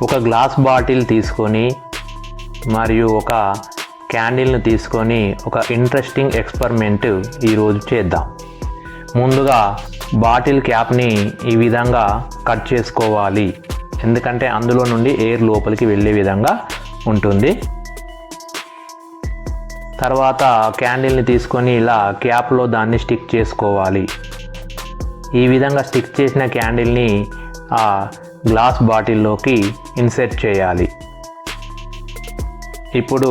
ఒక glass bottle తీసుకొని మరియు ఒక క్యాండిల్ను తీసుకొని ఒక ఇంట్రెస్టింగ్ ఎక్స్పెరిమెంట్ ఈరోజు చేద్దాం. ముందుగా బాటిల్ క్యాప్ని ఈ విధంగా కట్ చేసుకోవాలి, ఎందుకంటే అందులో నుండి ఎయిర్ లోపలికి వెళ్ళే విధంగా ఉంటుంది. తర్వాత క్యాండిల్ని తీసుకొని ఇలా క్యాప్లో దాన్ని స్టిక్ చేసుకోవాలి. ఈ విధంగా స్టిక్ చేసిన క్యాండిల్ని ఆ గ్లాస్ బాటిల్లోకి ఇన్సెర్ట్ చేయాలి. ఇప్పుడు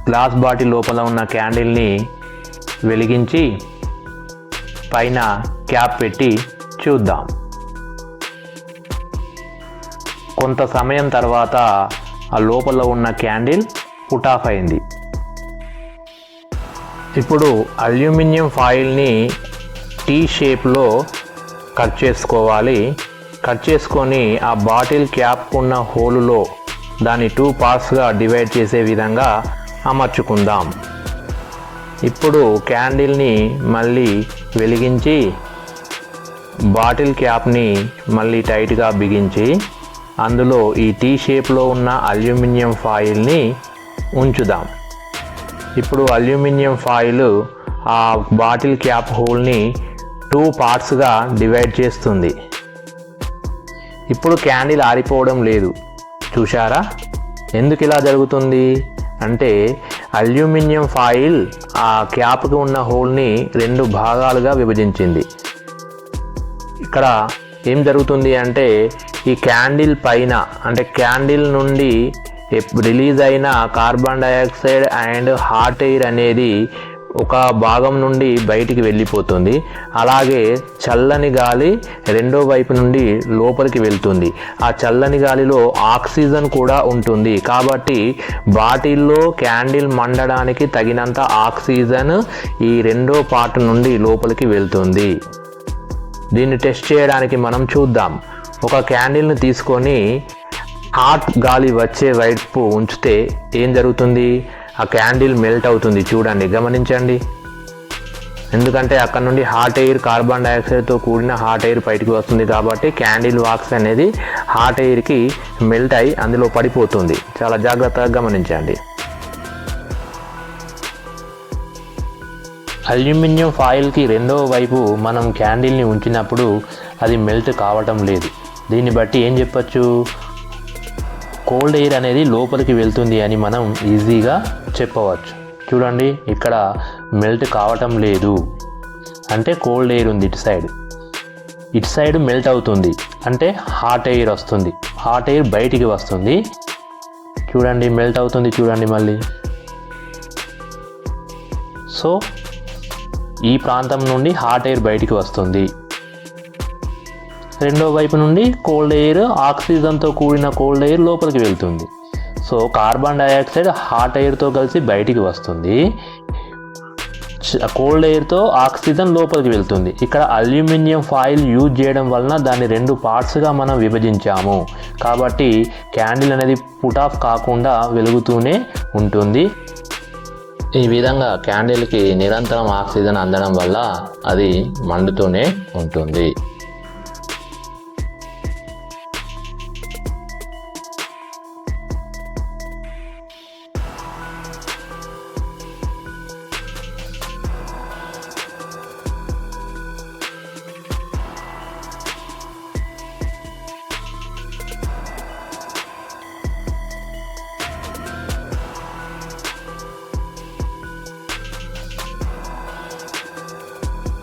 గ్లాస్ బాటిల్ లోపల ఉన్న క్యాండిల్ని వెలిగించి పైన క్యాప్ పెట్టి చూద్దాం. కొంత సమయం తర్వాత ఆ లోపల ఉన్న క్యాండిల్ పుట్ ఆఫ్ అయింది. ఇప్పుడు అల్యూమినియం ఫాయిల్ని టీ షేప్లో కట్ చేసుకోవాలి. కట్ చేసుకొని ఆ బాటిల్ క్యాప్ ఉన్న హోలులో దాన్ని 2 పార్ట్స్గా డివైడ్ చేసే విధంగా అమర్చుకుందాం. ఇప్పుడు క్యాండిల్ని మళ్ళీ వెలిగించి బాటిల్ క్యాప్ని మళ్ళీ టైట్గా బిగించి అందులో ఈ టీ షేప్లో ఉన్న అల్యూమినియం ఫాయిల్ని ఉంచుదాం. ఇప్పుడు అల్యూమినియం ఫాయిల్ ఆ బాటిల్ క్యాప్ హోల్ని 2 పార్ట్స్గా డివైడ్ చేస్తుంది. ఇప్పుడు క్యాండిల్ ఆరిపోవడం లేదు, చూశారా? ఎందుకు ఇలా జరుగుతుంది అంటే అల్యూమినియం ఫాయిల్ ఆ క్యాప్కి ఉన్న హోల్ని 2 భాగాలుగా విభజించింది. ఇక్కడ ఏం జరుగుతుంది అంటే ఈ క్యాండిల్ పైన అంటే క్యాండిల్ నుండి రిలీజ్ అయిన carbon dioxide and hot air అనేది ఒక భాగం నుండి బయటికి వెళ్ళిపోతుంది. అలాగే చల్లని గాలి రెండో వైపు నుండి లోపలికి వెళ్తుంది. ఆ చల్లని గాలిలో ఆక్సిజన్ కూడా ఉంటుంది. కాబట్టి బాటిల్లో క్యాండిల్ మండడానికి తగినంత ఆక్సిజన్ ఈ రెండో పార్ట్ నుండి లోపలికి వెళ్తుంది. దీన్ని టెస్ట్ చేయడానికి మనం చూద్దాం. ఒక క్యాండిల్ని తీసుకొని హాట్ గాలి వచ్చే వైపు ఉంచితే ఏం జరుగుతుంది? ఆ క్యాండిల్ మెల్ట్ అవుతుంది. చూడండి, గమనించండి. ఎందుకంటే అక్కడ నుండి హాట్ ఎయిర్ కార్బన్ డైఆక్సైడ్తో కూడిన హాట్ ఎయిర్ బయటికి వస్తుంది. కాబట్టి క్యాండిల్ వాక్స్ అనేది హాట్ ఎయిర్కి మెల్ట్ అయి అందులో పడిపోతుంది. చాలా జాగ్రత్తగా గమనించండి. అల్యూమినియం ఫాయిల్కి రెండవ వైపు మనం క్యాండిల్ని ఉంచినప్పుడు అది మెల్ట్ కావటం లేదు. దీన్ని బట్టి ఏం చెప్పచ్చు? కోల్డ్ ఎయిర్ అనేది లోపలికి వెళ్తుంది అని మనం ఈజీగా చెప్పవచ్చు. చూడండి, ఇక్కడ మెల్ట్ కావటం లేదు అంటే కోల్డ్ ఎయిర్ ఉంది. ఇటు సైడ్ మెల్ట్ అవుతుంది అంటే హాట్ ఎయిర్ వస్తుంది. హాట్ ఎయిర్ బయటికి వస్తుంది. చూడండి, మెల్ట్ అవుతుంది. చూడండి మళ్ళీ. సో ఈ ప్రాంతం నుండి హాట్ ఎయిర్ బయటికి వస్తుంది. రెండో వైపు నుండి కోల్డ్ ఎయిర్, ఆక్సిజన్తో కూడిన కోల్డ్ ఎయిర్ లోపలికి వెళ్తుంది. సో కార్బన్ డైఆక్సైడ్ హాట్ ఎయిర్తో కలిసి బయటికి వస్తుంది. కోల్డ్ ఎయిర్తో ఆక్సిజన్ లోపలికి వెళ్తుంది. ఇక్కడ అల్యూమినియం ఫాయిల్ యూజ్ చేయడం వలన దాన్ని 2 పార్ట్స్గా మనం విభజించాము. కాబట్టి క్యాండిల్ అనేది పుట్ ఆఫ్ కాకుండా వెలుగుతూనే ఉంటుంది. ఈ విధంగా క్యాండిల్కి నిరంతరం ఆక్సిజన్ అందడం వల్ల అది మండుతూనే ఉంటుంది.